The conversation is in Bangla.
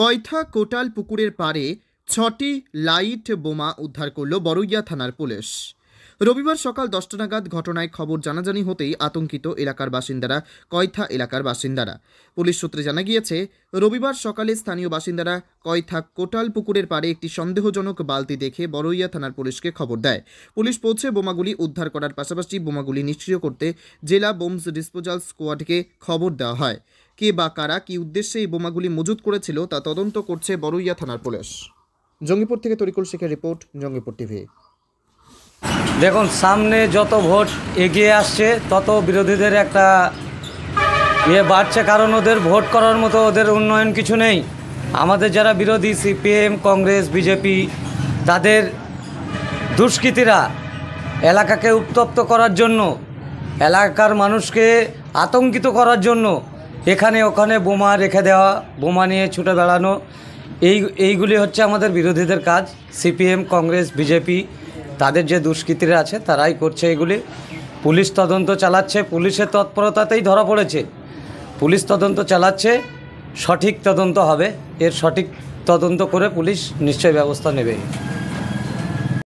কয়থা কোটাল পুকুরের পাড়ে ৬টি লাইট বোমা উদ্ধার করল বরইয়া থানার পুলিশ। রবিবার সকাল ১০টা নাগাদ ঘটনায় খবর জানাজানি হতেই আতঙ্কিত এলাকার বাসিন্দারা, কয়থা এলাকার বাসিন্দারা। পুলিশ সূত্রে জানা গিয়েছে, রবিবার সকালে স্থানীয় বাসিন্দারা কয়থা কোটাল পুকুরের পাড়ে একটি সন্দেহজনক বালতি দেখে বরইয়া থানার পুলিশকে খবর দেয়। পুলিশ পৌঁছে বোমাগুলি উদ্ধার করার পাশাপাশি বোমাগুলি নিষ্ক্রিয় করতে জেলা বোমস ডিসপোজাল স্কোয়াডকে খবর দেওয়া হয়। কে বা কারা কি উদ্দেশ্যে এই বোমাগুলি মজুত করেছিল তা তদন্ত করছে বরইয়া থানার পুলিশ। জঙ্গিপুর থেকে তরিকুল শেখের রিপোর্ট, জঙ্গিপুর টিভি। দেখুন, সামনে যত ভোট এগিয়ে আসছে তত বিরোধীদের একটা বাড়ছে, কারণ ওদের ভোট করার মতো ওদের উন্নয়ন কিছু নেই। আমাদের যারা বিরোধী সিপিএম, কংগ্রেস, বিজেপি, তাদের দুষ্কৃতীরা এলাকাকে উত্তপ্ত করার জন্য, এলাকার মানুষকে আতঙ্কিত করার জন্য এখানে ওখানে বোমা রেখে দেওয়া, বোমা নিয়ে ছুটে বেড়ানো, এইগুলি হচ্ছে আমাদের বিরোধীদের কাজ। সিপিএম, কংগ্রেস, বিজেপি, তাদের যে দুষ্কৃতীরা আছে তারাই করছে এগুলি। পুলিশ তদন্ত চালাচ্ছে, পুলিশের তৎপরতাতেই ধরা পড়েছে। পুলিশ তদন্ত চালাচ্ছে, সঠিক তদন্ত হবে, এর সঠিক তদন্ত করে পুলিশ নিশ্চয়ই ব্যবস্থা নেবে।